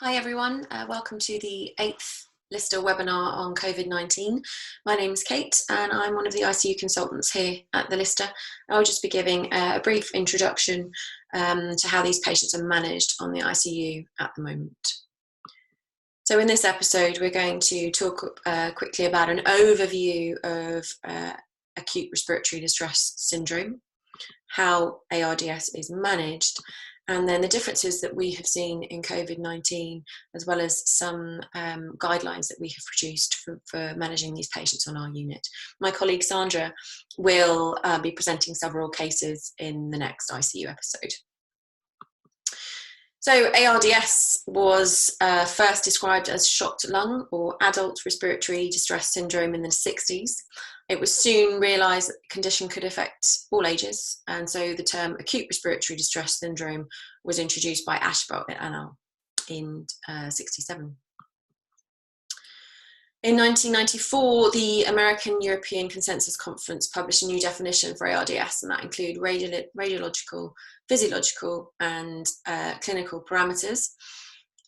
Hi everyone, welcome to the 8th Lister webinar on COVID-19. My name is Kate and I'm one of the ICU consultants here at the Lister. I'll just be giving a brief introduction to how these patients are managed on the ICU at the moment. So in this episode we're going to talk quickly about an overview of acute respiratory distress syndrome, how ARDS is managed, and then the differences that we have seen in COVID-19, as well as some guidelines that we have produced for managing these patients on our unit. My colleague Sandra will be presenting several cases in the next ICU episode. So ARDS was first described as shocked lung or adult respiratory distress syndrome in the 60s. It was soon realised that the condition could affect all ages, and so the term acute respiratory distress syndrome was introduced by Ashbot et al. In 67. In 1994, the American European Consensus Conference published a new definition for ARDS, and that included radiological, physiological, and clinical parameters.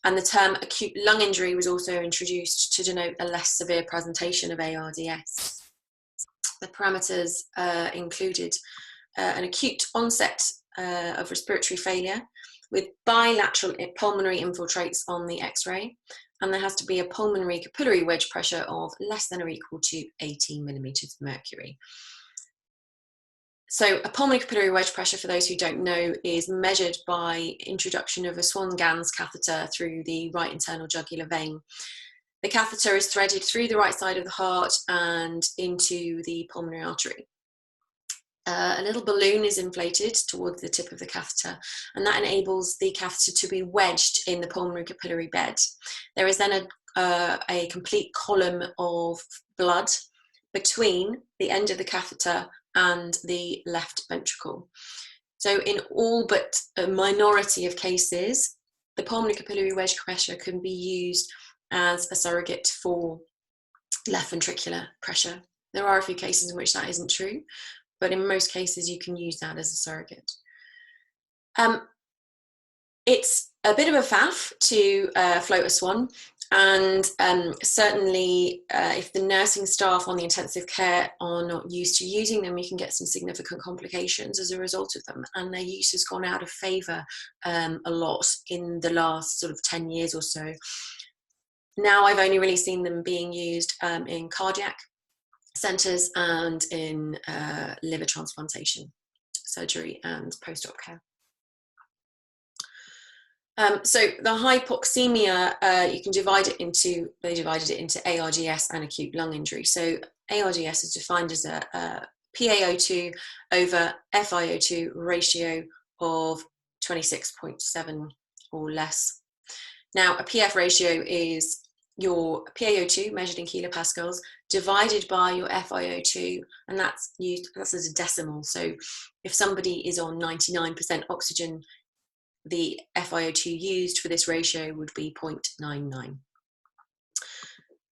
And the term acute lung injury was also introduced to denote a less severe presentation of ARDS. The parameters included an acute onset of respiratory failure with bilateral pulmonary infiltrates on the X-ray, and there has to be a pulmonary capillary wedge pressure of less than or equal to 18 millimeters of mercury. So a pulmonary capillary wedge pressure, for those who don't know, is measured by introduction of a Swan-Ganz catheter through the right internal jugular vein. The catheter is threaded through the right side of the heart and into the pulmonary artery. A little balloon is inflated towards the tip of the catheter, and that enables the catheter to be wedged in the pulmonary capillary bed. There is then a complete column of blood between the end of the catheter and the left ventricle. So in all but a minority of cases, the pulmonary capillary wedge pressure can be used as a surrogate for left ventricular pressure. There are a few cases in which that isn't true, but in most cases you can use that as a surrogate. It's a bit of a faff to float a swan, and certainly if the nursing staff on the intensive care are not used to using them, you can get some significant complications as a result of them, and their use has gone out of favour a lot in the last sort of 10 years or so. Now I've only really seen them being used in cardiac centres and in liver transplantation surgery and post-op care. So the hypoxemia, you can divide it into, they divided it into ARDS and acute lung injury. So ARDS is defined as a PaO2 over FiO2 ratio of 26.7 or less. Now a PF ratio is your PaO2 measured in kilopascals divided by your FiO2, and that's as a decimal. So if somebody is on 99% oxygen, the FiO2 used for this ratio would be 0.99.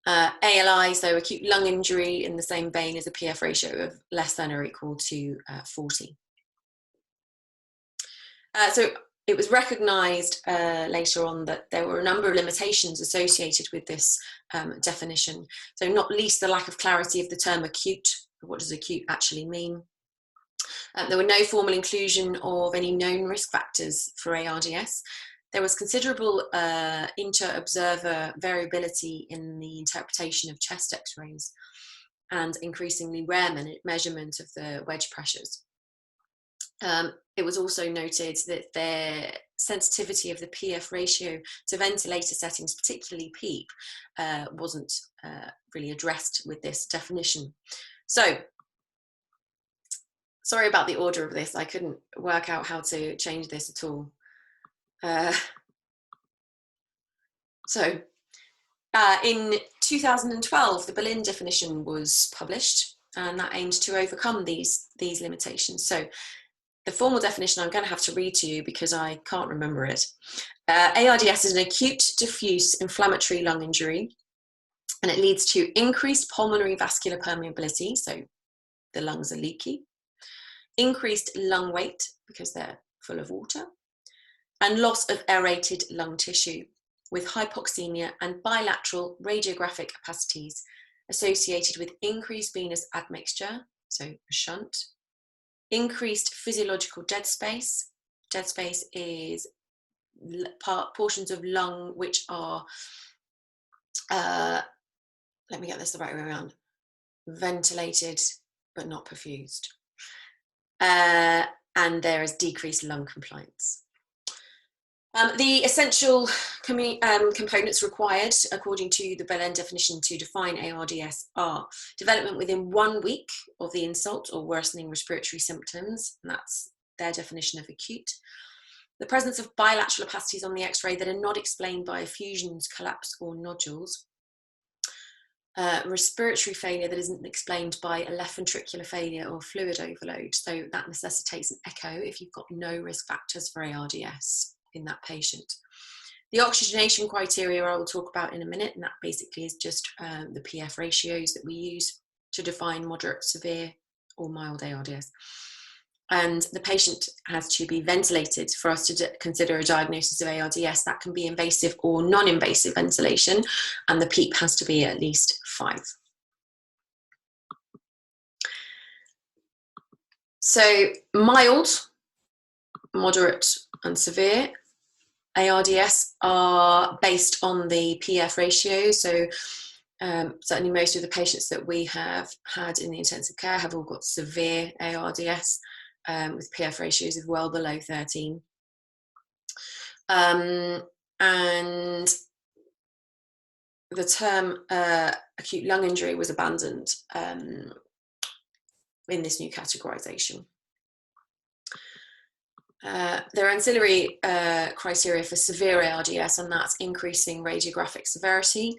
ALI, so acute lung injury, in the same vein, is a PF ratio of less than or equal to 40. So it was recognised later on that there were a number of limitations associated with this definition. So not least the lack of clarity of the term acute. What does acute actually mean? There were no formal inclusion of any known risk factors for ARDS. There was considerable inter-observer variability in the interpretation of chest x-rays and increasingly rare measurement of the wedge pressures. It was also noted that their sensitivity of the PF ratio to ventilator settings, particularly PEEP, wasn't really addressed with this definition. So, sorry about the order of this, I couldn't work out how to change this at all. In 2012, the Berlin definition was published, and that aimed to overcome these limitations. So the formal definition I'm going to have to read to you because I can't remember it. ARDS is an acute diffuse inflammatory lung injury, and it leads to increased pulmonary vascular permeability, so the lungs are leaky, increased lung weight because they're full of water, and loss of aerated lung tissue. with hypoxemia and bilateral radiographic opacities associated with increased venous admixture, so a shunt, increased physiological dead space. Dead space is portions of lung which are, let me get this the right way around, ventilated but not perfused. And there is decreased lung compliance. The essential components required, according to the Berlin definition to define ARDS, are development within 1 week of the insult or worsening respiratory symptoms, and that's their definition of acute. The presence of bilateral opacities on the X-ray that are not explained by effusions, collapse, or nodules. Respiratory failure that isn't explained by a left ventricular failure or fluid overload, so that necessitates an echo if you've got no risk factors for ARDS in that patient. The oxygenation criteria I will talk about in a minute, and that basically is just the PF ratios that we use to define moderate, severe, or mild ARDS. And the patient has to be ventilated for us to consider a diagnosis of ARDS. That can be invasive or non-invasive ventilation, and the PEEP has to be at least 5. So mild, moderate, and severe ARDS are based on the PF ratio. So certainly most of the patients that we have had in the intensive care have all got severe ARDS with PF ratios of well below 13. And the term acute lung injury was abandoned in this new categorization. There are ancillary criteria for severe ARDS, and that's increasing radiographic severity,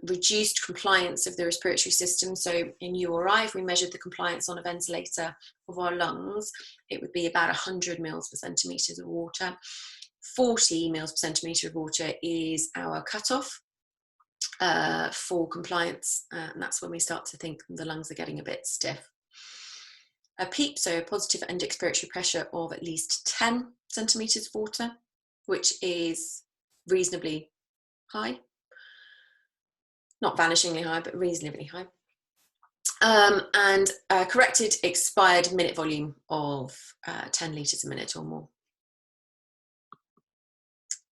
reduced compliance of the respiratory system. So in URI, if we measured the compliance on a ventilator of our lungs, it would be about 100 mils per centimetre of water. 40 mils per centimetre of water is our cutoff for compliance, and that's when we start to think the lungs are getting a bit stiff. A PEEP, so a positive end expiratory pressure of at least 10 centimetres of water, which is reasonably high. Not vanishingly high, but reasonably high. And a corrected expired minute volume of 10 litres a minute or more.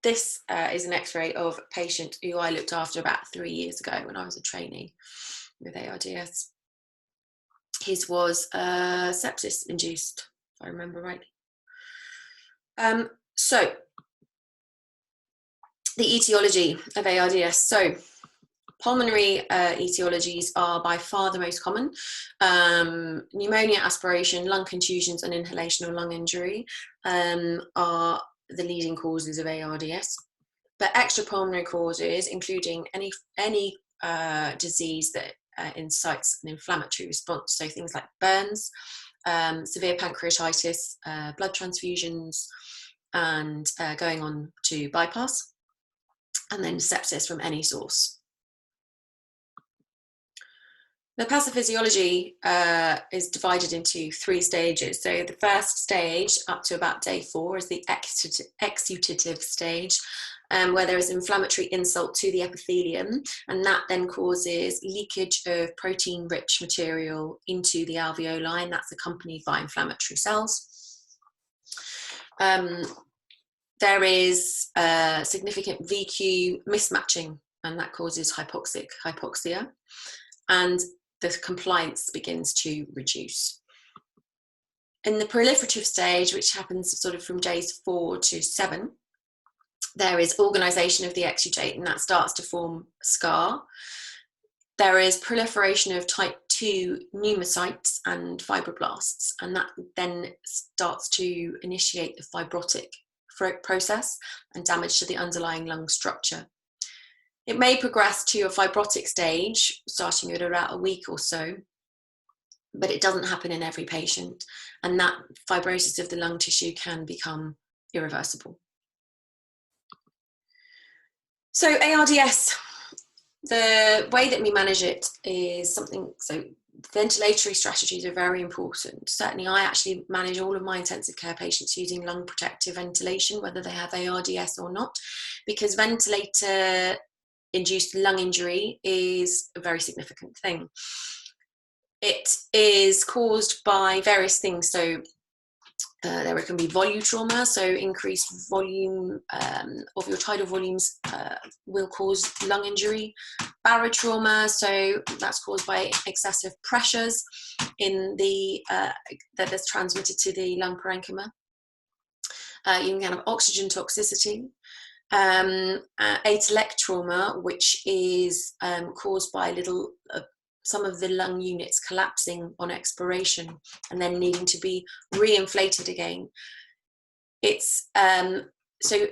This is an X-ray of a patient who I looked after about 3 years ago when I was a trainee with ARDS. His was sepsis induced, if I remember rightly. So, the etiology of ARDS. So, pulmonary etiologies are by far the most common. Pneumonia, aspiration, lung contusions, and inhalation or lung injury are the leading causes of ARDS. But extrapulmonary causes, including any disease that incites an inflammatory response, so things like burns, severe pancreatitis, blood transfusions, and going on to bypass, and then sepsis from any source. The pathophysiology is divided into 3 stages. So the first stage, up to about day 4, is the exudative stage, where there is inflammatory insult to the epithelium, and that then causes leakage of protein-rich material into the alveoli, and that's accompanied by inflammatory cells. There is significant VQ mismatching, and that causes hypoxia, and the compliance begins to reduce. In the proliferative stage, which happens sort of from days 4 to 7, there is organisation of the exudate, and that starts to form scar. There is proliferation of type 2 pneumocytes and fibroblasts, and that then starts to initiate the fibrotic process and damage to the underlying lung structure. It may progress to a fibrotic stage, starting at about a week or so, but it doesn't happen in every patient, and that fibrosis of the lung tissue can become irreversible. So ARDS, the way that we manage it is so ventilatory strategies are very important. Certainly I actually manage all of my intensive care patients using lung protective ventilation, whether they have ARDS or not. because ventilator-induced lung injury is a very significant thing. It is caused by various things. So there can be volume trauma, so increased volume of your tidal volumes will cause lung injury. Barotrauma, so that's caused by excessive pressures in the that is transmitted to the lung parenchyma. You can have oxygen toxicity. Atellect trauma, which is caused by some of the lung units collapsing on expiration and then needing to be re-inflated again. It's so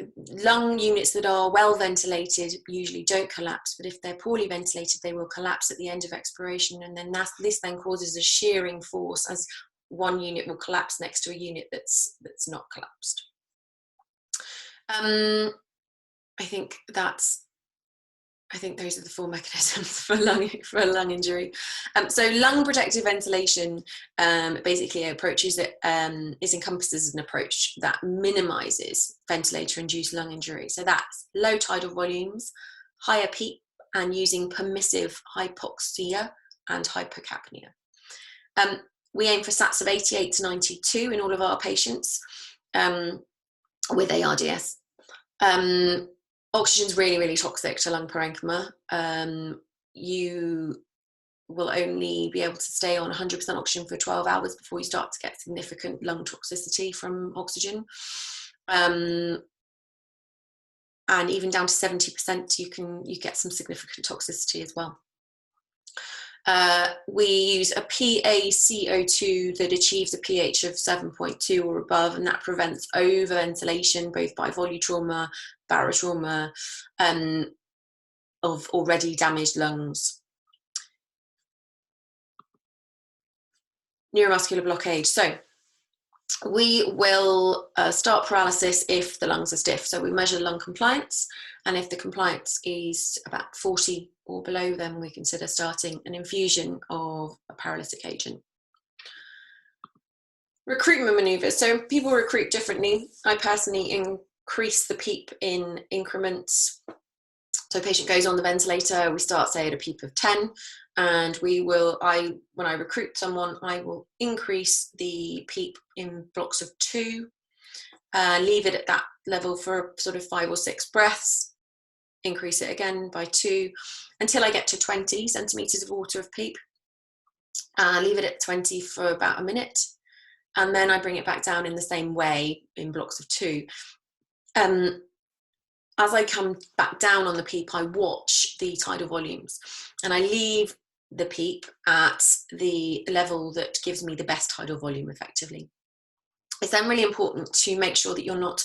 lung units that are well ventilated usually don't collapse, but if they're poorly ventilated, they will collapse at the end of expiration, and then this then causes a shearing force as one unit will collapse next to a unit that's not collapsed. I think those are the four mechanisms for lung injury. So lung protective ventilation basically encompasses an approach that minimises ventilator-induced lung injury. So that's low tidal volumes, higher PEEP, and using permissive hypoxia and hypocapnia. We aim for SATs of 88 to 92 in all of our patients with ARDS. Oxygen is really, really toxic to lung parenchyma. You will only be able to stay on 100% oxygen for 12 hours before you start to get significant lung toxicity from oxygen. And even down to 70%, you get some significant toxicity as well. We use a PaCO2 that achieves a pH of 7.2 or above, and that prevents overventilation both by volume trauma, barotrauma, of already damaged lungs. Neuromuscular blockade. So we will start paralysis if the lungs are stiff. So we measure lung compliance, and if the compliance is about 40 or below, then we consider starting an infusion of a paralytic agent. Recruitment manoeuvres. So people recruit differently. I personally increase the PEEP in increments. So a patient goes on the ventilator, we start, say, at a PEEP of 10, and when I recruit someone, I will increase the PEEP in blocks of 2, leave it at that level for sort of 5 or 6 breaths, increase it again by 2 until I get to 20 centimetres of water of PEEP, leave it at 20 for about a minute, and then I bring it back down in the same way in blocks of 2. As I come back down on the PEEP, I watch the tidal volumes, and I leave the PEEP at the level that gives me the best tidal volume effectively. It's then really important to make sure that you're not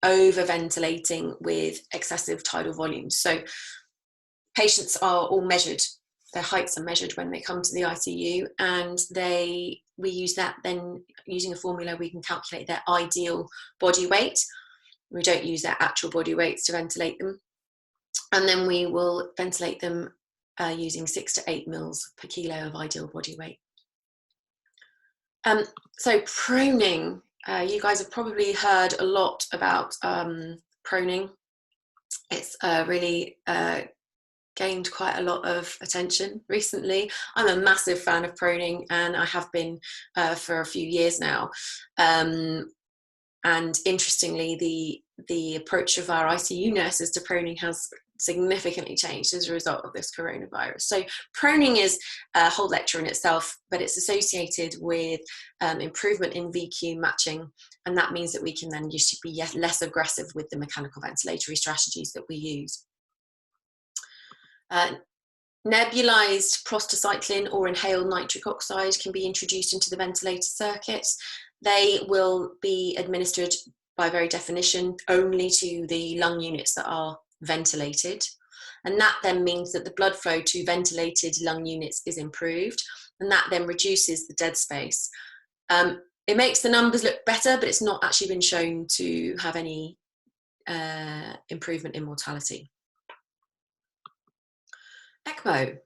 over-ventilating with excessive tidal volumes. So patients are all measured, their heights are measured when they come to the ICU, and we use that, then using a formula we can calculate their ideal body weight. We don't use their actual body weights to ventilate them, and then we will ventilate them using 6 to 8 mils per kilo of ideal body weight. So proning, you guys have probably heard a lot about proning. It's really gained quite a lot of attention recently. I'm a massive fan of proning, and I have been for a few years now. And interestingly, the approach of our ICU nurses to proning has significantly changed as a result of this coronavirus. So proning is a whole lecture in itself, but it's associated with improvement in VQ matching, and that means that we can then just be less aggressive with the mechanical ventilatory strategies that we use. Nebulized prostacyclin or inhaled nitric oxide can be introduced into the ventilator circuits. They will be administered by very definition only to the lung units that are ventilated, and that then means that the blood flow to ventilated lung units is improved, and that then reduces the dead space. It makes the numbers look better, but it's not actually been shown to have any improvement in mortality. ECMO.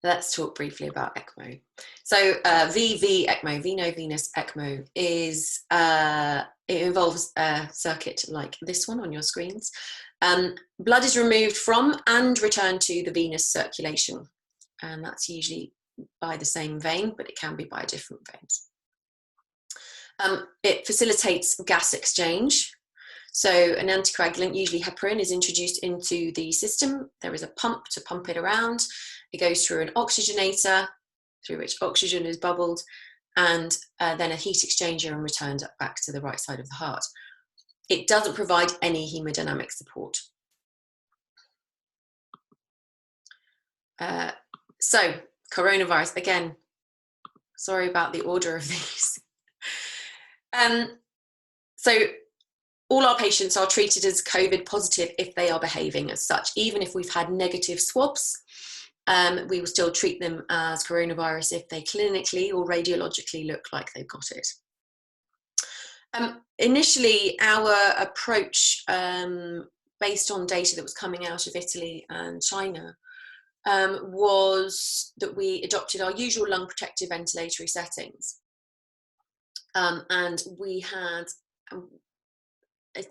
Let's talk briefly about ECMO. So VV ECMO, veno-venous ECMO, is it involves a circuit like this one on your screens. Blood is removed from and returned to the venous circulation, and that's usually by the same vein, but it can be by different veins. It facilitates gas exchange. So an anticoagulant, usually heparin, is introduced into the system. There is a pump to pump it around. It goes through an oxygenator, through which oxygen is bubbled, and then a heat exchanger and returned back to the right side of the heart. It doesn't provide any hemodynamic support. So coronavirus, again, sorry about the order of these. So all our patients are treated as COVID positive if they are behaving as such. Even if we've had negative swabs, we will still treat them as coronavirus if they clinically or radiologically look like they've got it. Initially, our approach, based on data that was coming out of Italy and China, was that we adopted our usual lung protective ventilatory settings. And we had,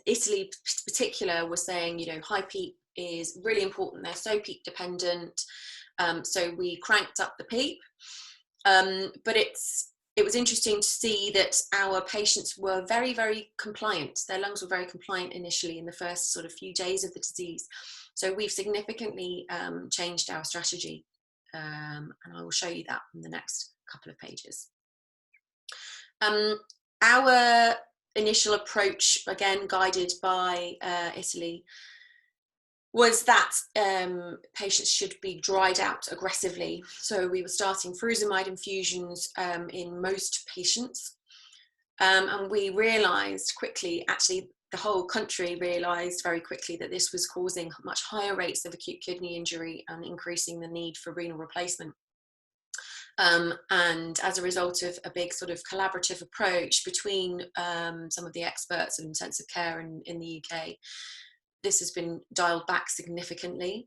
Italy in particular was saying, you know, high PEEP is really important. They're so PEEP dependent. So we cranked up the PEEP. But it was interesting to see that our patients were very, very compliant. Their lungs were very compliant initially in the first sort of few days of the disease. So we've significantly changed our strategy. And I will show you that in the next couple of pages. Our initial approach, again guided by Italy, was that patients should be dried out aggressively. So we were starting furosemide infusions in most patients. And we realised quickly, actually the whole country realised very quickly, that this was causing much higher rates of acute kidney injury and increasing the need for renal replacement. And as a result of a big sort of collaborative approach between some of the experts in intensive care in the UK, this has been dialed back significantly.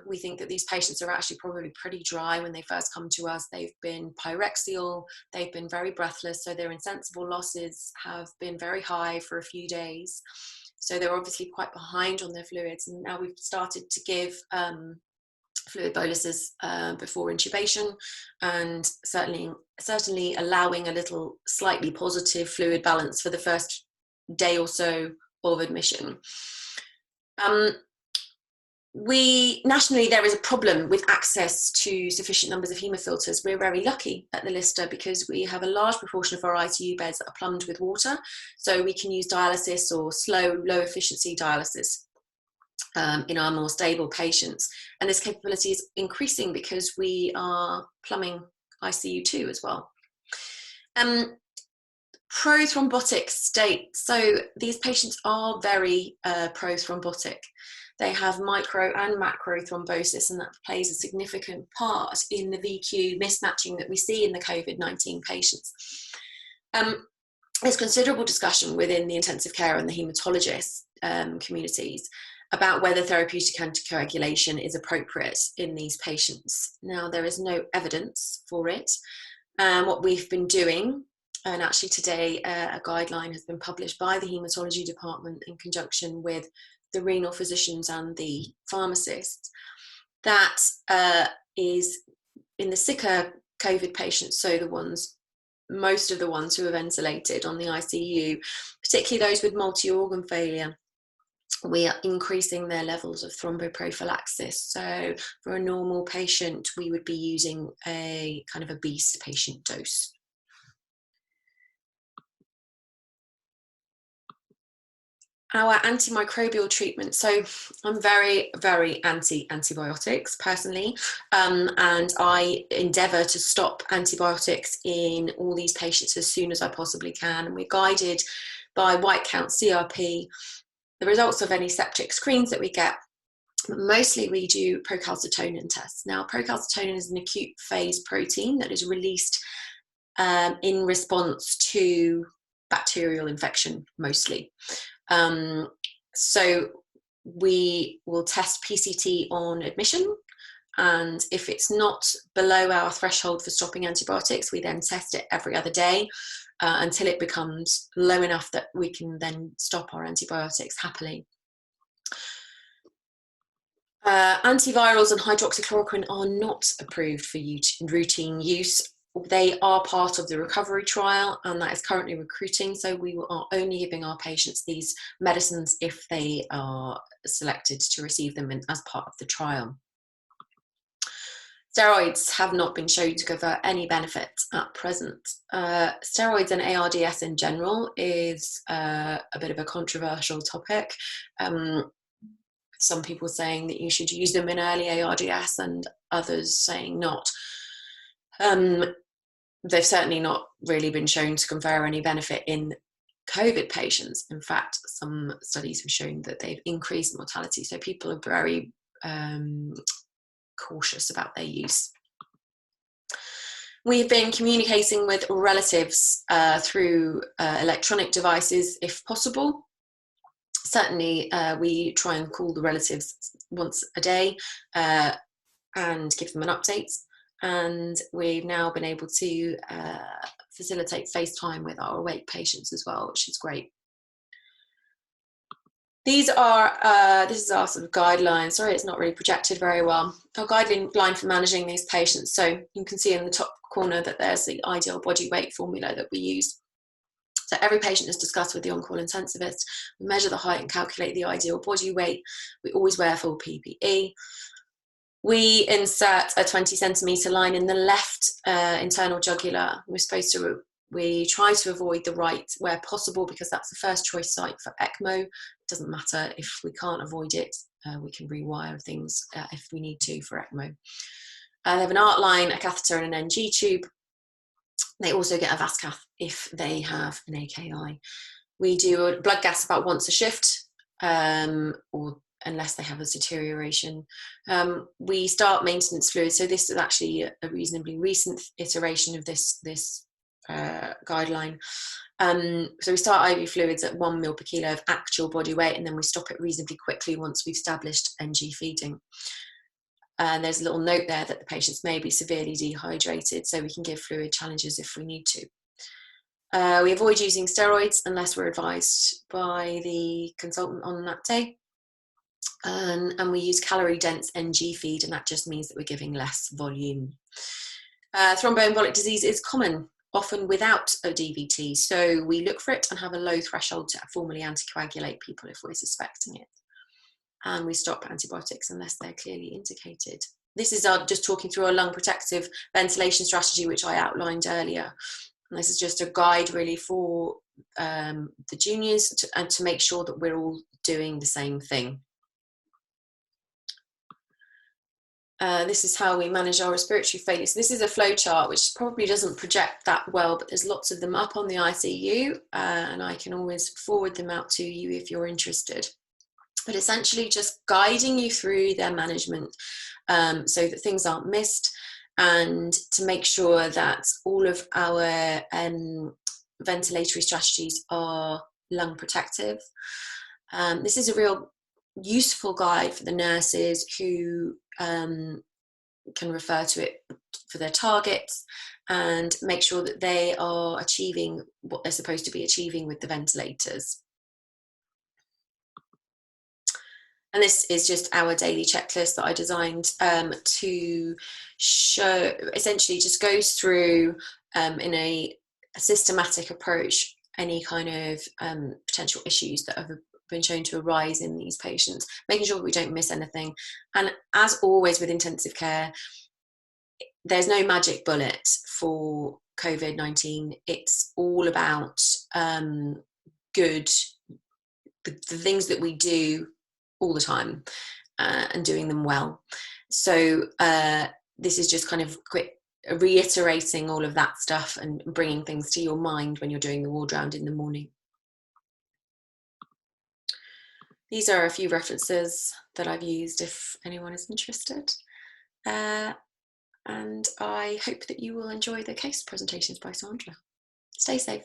We think that these patients are actually probably pretty dry when they first come to us. They've been pyrexial, they've been very breathless, so their insensible losses have been very high for a few days. So they're obviously quite behind on their fluids, and now we've started to give fluid boluses before intubation, and certainly allowing a little slightly positive fluid balance for the first day or so of admission. Nationally, there is a problem with access to sufficient numbers of hemofilters. We're very lucky at the Lister because we have a large proportion of our ICU beds that are plumbed with water, so we can use dialysis or slow, low efficiency dialysis in our more stable patients. And this capability is increasing because we are plumbing ICU 2 as well. Prothrombotic state. So these patients are very prothrombotic. They have micro and macro thrombosis, and that plays a significant part in the VQ mismatching that we see in the COVID-19 patients. There's considerable discussion within the intensive care and the haematologist communities about whether therapeutic anticoagulation is appropriate in these patients. Now, there is no evidence for it. What we've been doing, and actually today a guideline has been published by the haematology department in conjunction with the renal physicians and the pharmacists, that is in the sicker COVID patients, so most of the ones who are ventilated on the ICU, particularly those with multi-organ failure, we are increasing their levels of thromboprophylaxis. So for a normal patient, we would be using a kind of obese patient dose. Our antimicrobial treatment. So I'm very, very anti-antibiotics personally, and I endeavour to stop antibiotics in all these patients as soon as I possibly can. And we're guided by white count CRP, the results of any septic screens that we get. Mostly we do procalcitonin tests. Now, procalcitonin is an acute phase protein that is released in response to bacterial infection mostly. So we will test PCT on admission, And if it's not below our threshold for stopping antibiotics, we then test it every other day until it becomes low enough that we can then stop our antibiotics happily. Antivirals and hydroxychloroquine are not approved for routine use. They are part of the recovery trial, and that is currently recruiting. So we are only giving our patients these medicines if they are selected to receive them as part of the trial. Steroids have not been shown to confer any benefit at present. Steroids and ARDS in general is a bit of a controversial topic. Some people saying that you should use them in early ARDS and others saying not. They've certainly not really been shown to confer any benefit in COVID patients. In fact, some studies have shown that they've increased mortality. So people are very cautious about their use. We've been communicating with relatives through electronic devices if possible. Certainly, we try and call the relatives once a day and give them an update. And we've now been able to facilitate FaceTime with our awake patients as well, which is great. This is our sort of guideline. Sorry, it's not really projected very well. Our guideline for managing these patients. So you can see in the top corner that there's the ideal body weight formula that we use. So every patient is discussed with the on-call intensivist. We measure the height and calculate the ideal body weight. We always wear full PPE. We insert a 20 centimetre line in the left internal jugular. We try to avoid the right where possible because that's the first choice site for ECMO. It doesn't matter if we can't avoid it. We can rewire things if we need to for ECMO. They have an ART line, a catheter and an NG tube. They also get a VAS cath if they have an AKI. We do a blood gas about once a shift, or unless they have a deterioration. We start maintenance fluid. So this is actually a reasonably recent iteration of this guideline. So we start IV fluids at 1 ml per kilo of actual body weight, and then we stop it reasonably quickly once we've established NG feeding. And there's a little note there that the patients may be severely dehydrated, so we can give fluid challenges if we need to. We avoid using steroids unless we're advised by the consultant on that day. And we use calorie-dense NG feed, and that just means that we're giving less volume. Thromboembolic disease is common, often without a DVT, so we look for it and have a low threshold to formally anticoagulate people if we're suspecting it. And we stop antibiotics unless they're clearly indicated. This is just talking through our lung protective ventilation strategy, which I outlined earlier. And this is just a guide really for the juniors and to make sure that we're all doing the same thing. This is how we manage our respiratory failures. This is a flow chart which probably doesn't project that well, but there's lots of them up on the ICU, and I can always forward them out to you if you're interested. But essentially just guiding you through their management so that things aren't missed, and to make sure that all of our ventilatory strategies are lung protective. This is a real useful guide for the nurses who can refer to it for their targets and make sure that they are achieving what they're supposed to be achieving with the ventilators. And this is just our daily checklist that I designed to show, essentially just goes through in a systematic approach any kind of potential issues that have been shown to arise in these patients, making sure that we don't miss anything. And as always with intensive care, there's no magic bullet for COVID-19. It's all about the things that we do all the time and doing them well. So this is just kind of quick reiterating all of that stuff and bringing things to your mind when you're doing the ward round in the morning. These are a few references that I've used if anyone is interested. And I hope that you will enjoy the case presentations by Sandra. Stay safe.